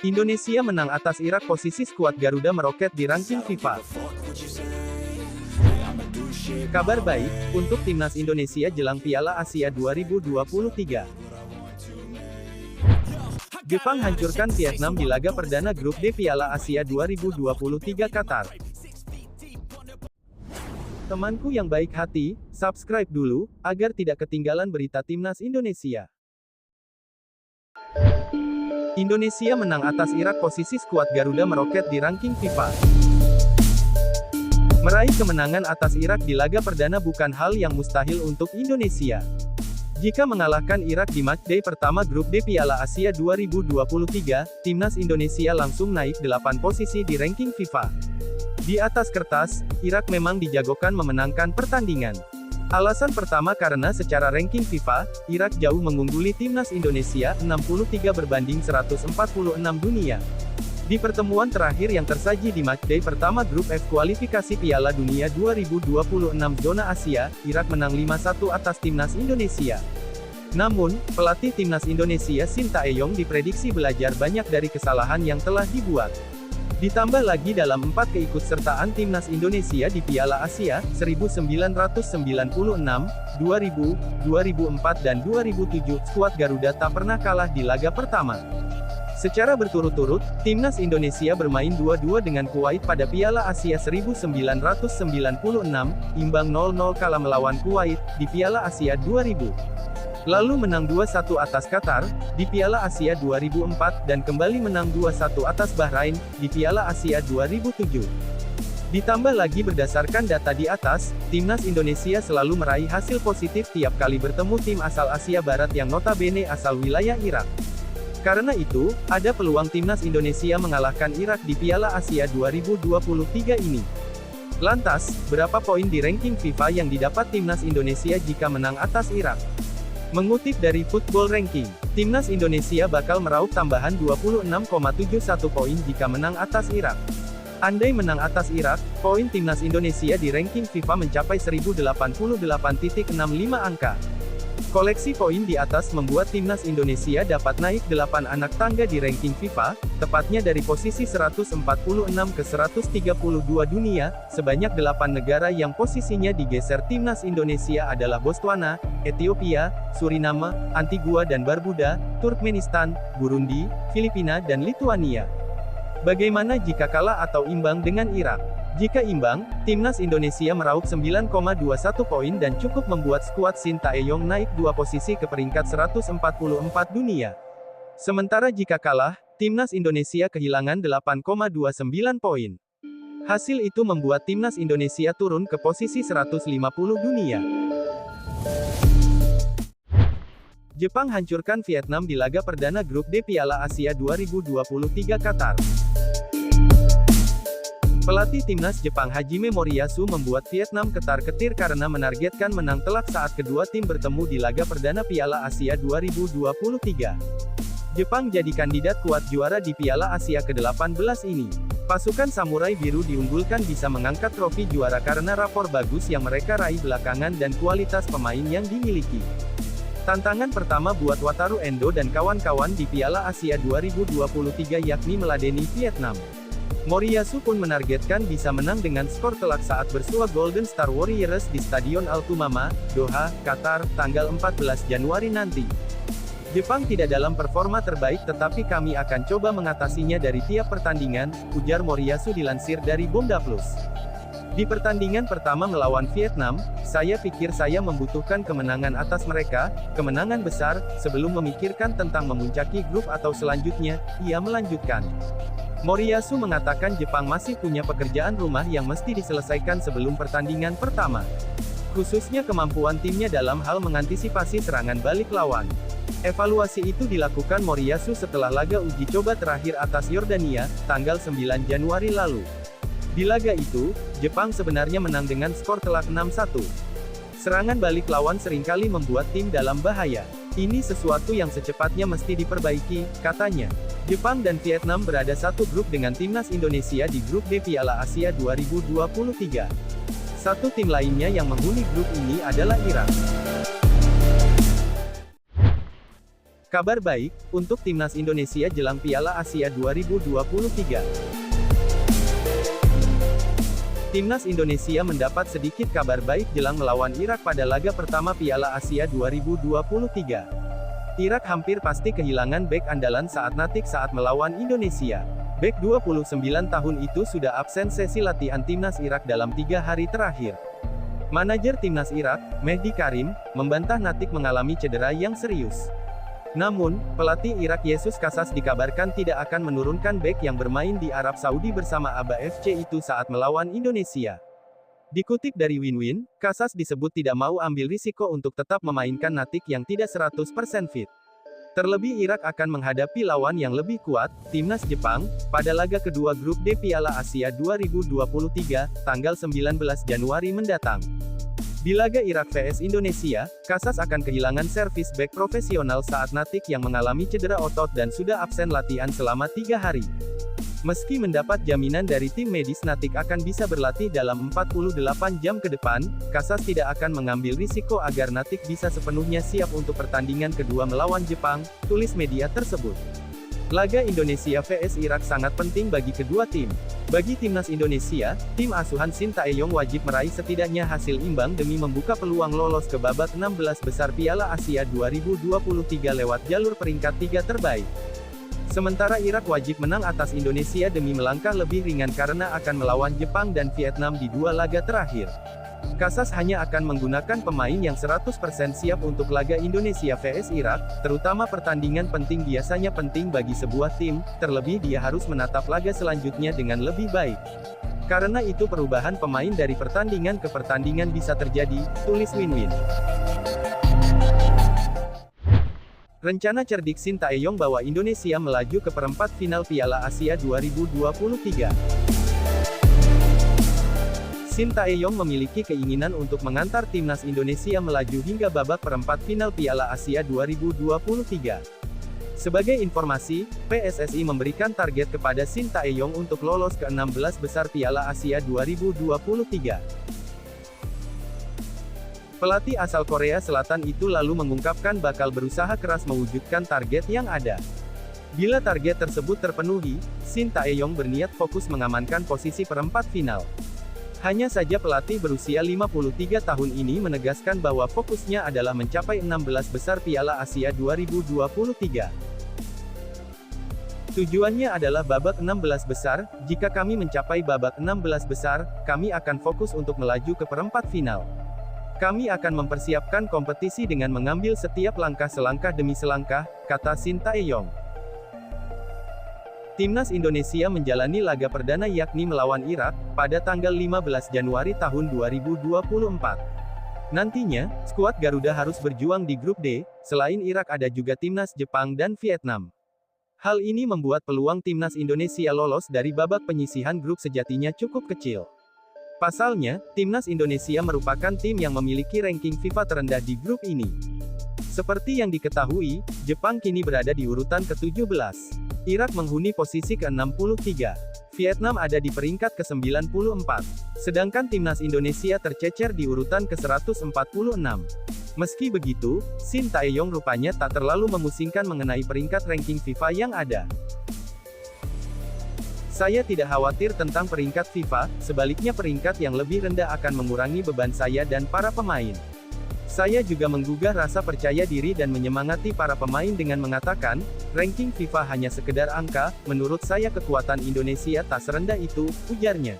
Indonesia menang atas Irak. Posisi skuad Garuda meroket di ranking FIFA. Kabar baik, untuk timnas Indonesia jelang Piala Asia 2023. Jepang hancurkan Vietnam di laga perdana grup D Piala Asia 2023 Qatar. Temanku yang baik hati, subscribe dulu, agar tidak ketinggalan berita timnas Indonesia. Indonesia menang atas Irak. Posisi skuad Garuda meroket di ranking FIFA. Meraih kemenangan atas Irak di laga perdana bukan hal yang mustahil untuk Indonesia. Jika mengalahkan Irak di matchday pertama grup D Piala Asia 2023, timnas Indonesia langsung naik 8 posisi di ranking FIFA. Di atas kertas, Irak memang dijagokan memenangkan pertandingan. Alasan pertama karena secara ranking FIFA, Irak jauh mengungguli timnas Indonesia 63 berbanding 146 dunia. Di pertemuan terakhir yang tersaji di matchday pertama grup F kualifikasi Piala Dunia 2026 zona Asia, Irak menang 5-1 atas timnas Indonesia. Namun, pelatih timnas Indonesia Shin Tae-yong diprediksi belajar banyak dari kesalahan yang telah dibuat. Ditambah lagi dalam 4 keikutsertaan timnas Indonesia di Piala Asia, 1996, 2000, 2004 dan 2007, skuad Garuda tak pernah kalah di laga pertama. Secara berturut-turut, timnas Indonesia bermain 2-2 dengan Kuwait pada Piala Asia 1996, imbang 0-0 kalah melawan Kuwait, di Piala Asia 2000. Lalu menang 2-1 atas Qatar, di Piala Asia 2004, dan kembali menang 2-1 atas Bahrain, di Piala Asia 2007. Ditambah lagi berdasarkan data di atas, timnas Indonesia selalu meraih hasil positif tiap kali bertemu tim asal Asia Barat yang notabene asal wilayah Irak. Karena itu, ada peluang timnas Indonesia mengalahkan Irak di Piala Asia 2023 ini. Lantas, berapa poin di ranking FIFA yang didapat timnas Indonesia jika menang atas Irak? Mengutip dari Football Ranking, timnas Indonesia bakal meraup tambahan 26,71 poin jika menang atas Irak. Andai menang atas Irak, poin timnas Indonesia di ranking FIFA mencapai 1088.65 angka. Koleksi poin di atas membuat timnas Indonesia dapat naik 8 anak tangga di ranking FIFA, tepatnya dari posisi 146 ke 132 dunia, sebanyak 8 negara yang posisinya digeser timnas Indonesia adalah Botswana, Ethiopia, Suriname, Antigua dan Barbuda, Turkmenistan, Burundi, Filipina dan Lituania. Bagaimana jika kalah atau imbang dengan Irak? Jika imbang, timnas Indonesia meraup 9,21 poin dan cukup membuat skuad Shin Tae-yong naik 2 posisi ke peringkat 144 dunia. Sementara jika kalah, timnas Indonesia kehilangan 8,29 poin. Hasil itu membuat timnas Indonesia turun ke posisi 150 dunia. Jepang hancurkan Vietnam di laga perdana grup D Piala Asia 2023 Qatar. Pelatih timnas Jepang Hajime Moriyasu membuat Vietnam ketar-ketir karena menargetkan menang telak saat kedua tim bertemu di laga perdana Piala Asia 2023. Jepang jadi kandidat kuat juara di Piala Asia ke-18 ini. Pasukan Samurai Biru diunggulkan bisa mengangkat trofi juara karena rapor bagus yang mereka raih belakangan dan kualitas pemain yang dimiliki. Tantangan pertama buat Wataru Endo dan kawan-kawan di Piala Asia 2023 yakni meladeni Vietnam. Moriyasu pun menargetkan bisa menang dengan skor telak saat bersua Golden Star Warriors di Stadion Al-Thumama, Doha, Qatar, tanggal 14 Januari nanti. Jepang tidak dalam performa terbaik tetapi kami akan coba mengatasinya dari tiap pertandingan, ujar Moriyasu dilansir dari Bomda Plus. Di pertandingan pertama melawan Vietnam, saya pikir saya membutuhkan kemenangan atas mereka, kemenangan besar, sebelum memikirkan tentang memuncaki grup atau selanjutnya, ia melanjutkan. Moriyasu mengatakan Jepang masih punya pekerjaan rumah yang mesti diselesaikan sebelum pertandingan pertama. Khususnya kemampuan timnya dalam hal mengantisipasi serangan balik lawan. Evaluasi itu dilakukan Moriyasu setelah laga uji coba terakhir atas Yordania, tanggal 9 Januari lalu. Di laga itu, Jepang sebenarnya menang dengan skor telak 6-1. Serangan balik lawan seringkali membuat tim dalam bahaya. Ini sesuatu yang secepatnya mesti diperbaiki, katanya. Jepang dan Vietnam berada satu grup dengan timnas Indonesia di grup D Piala Asia 2023. Satu tim lainnya yang menghuni grup ini adalah Irak. Kabar baik, untuk timnas Indonesia jelang Piala Asia 2023. Timnas Indonesia mendapat sedikit kabar baik jelang melawan Irak pada laga pertama Piala Asia 2023. Irak hampir pasti kehilangan bek andalan saat melawan Indonesia. Bek 29 tahun itu sudah absen sesi latihan timnas Irak dalam 3 hari terakhir. Manajer timnas Irak, Mehdi Karim, membantah Natik mengalami cedera yang serius. Namun, pelatih Irak Yesus Casas dikabarkan tidak akan menurunkan bek yang bermain di Arab Saudi bersama ABA FC itu saat melawan Indonesia. Dikutip dari Win-Win, Casas disebut tidak mau ambil risiko untuk tetap memainkan Natik yang tidak 100% fit. Terlebih Irak akan menghadapi lawan yang lebih kuat, timnas Jepang, pada laga kedua grup D Piala Asia 2023, tanggal 19 Januari mendatang. Di laga Irak vs Indonesia, Casas akan kehilangan servis bek profesional saat Natik yang mengalami cedera otot dan sudah absen latihan selama 3 hari. Meski mendapat jaminan dari tim medis Natik akan bisa berlatih dalam 48 jam ke depan, Casas tidak akan mengambil risiko agar Natik bisa sepenuhnya siap untuk pertandingan kedua melawan Jepang, tulis media tersebut. Laga Indonesia vs Irak sangat penting bagi kedua tim. Bagi timnas Indonesia, tim asuhan Shin Tae-yong wajib meraih setidaknya hasil imbang demi membuka peluang lolos ke babak 16 besar Piala Asia 2023 lewat jalur peringkat 3 terbaik. Sementara Irak wajib menang atas Indonesia demi melangkah lebih ringan karena akan melawan Jepang dan Vietnam di 2 laga terakhir. Casas hanya akan menggunakan pemain yang 100% siap untuk laga Indonesia vs Irak, terutama pertandingan penting biasanya penting bagi sebuah tim, terlebih dia harus menatap laga selanjutnya dengan lebih baik. Karena itu perubahan pemain dari pertandingan ke pertandingan bisa terjadi, tulis Win-Win. Rencana cerdik Shin Tae-yong bawa Indonesia melaju ke perempat final Piala Asia 2023. Shin Tae-yong memiliki keinginan untuk mengantar timnas Indonesia melaju hingga babak perempat final Piala Asia 2023. Sebagai informasi, PSSI memberikan target kepada Shin Tae-yong untuk lolos ke 16 besar Piala Asia 2023. Pelatih asal Korea Selatan itu lalu mengungkapkan bakal berusaha keras mewujudkan target yang ada. Bila target tersebut terpenuhi, Shin Tae-yong berniat fokus mengamankan posisi perempat final. Hanya saja pelatih berusia 53 tahun ini menegaskan bahwa fokusnya adalah mencapai 16 besar Piala Asia 2023. Tujuannya adalah babak 16 besar, jika kami mencapai babak 16 besar, kami akan fokus untuk melaju ke perempat final. Kami akan mempersiapkan kompetisi dengan mengambil setiap langkah selangkah demi selangkah, kata Shin Tae-yong. Timnas Indonesia menjalani laga perdana yakni melawan Irak, pada tanggal 15 Januari tahun 2024. Nantinya, skuad Garuda harus berjuang di grup D, selain Irak ada juga timnas Jepang dan Vietnam. Hal ini membuat peluang timnas Indonesia lolos dari babak penyisihan grup sejatinya cukup kecil. Pasalnya, timnas Indonesia merupakan tim yang memiliki ranking FIFA terendah di grup ini. Seperti yang diketahui, Jepang kini berada di urutan ke-17. Irak menghuni posisi ke-63. Vietnam ada di peringkat ke-94. Sedangkan timnas Indonesia tercecer di urutan ke-146. Meski begitu, Shin Tae-yong rupanya tak terlalu memusingkan mengenai peringkat ranking FIFA yang ada. Saya tidak khawatir tentang peringkat FIFA, sebaliknya peringkat yang lebih rendah akan mengurangi beban saya dan para pemain. Saya juga menggugah rasa percaya diri dan menyemangati para pemain dengan mengatakan, ranking FIFA hanya sekedar angka, menurut saya kekuatan Indonesia tak serendah itu, ujarnya.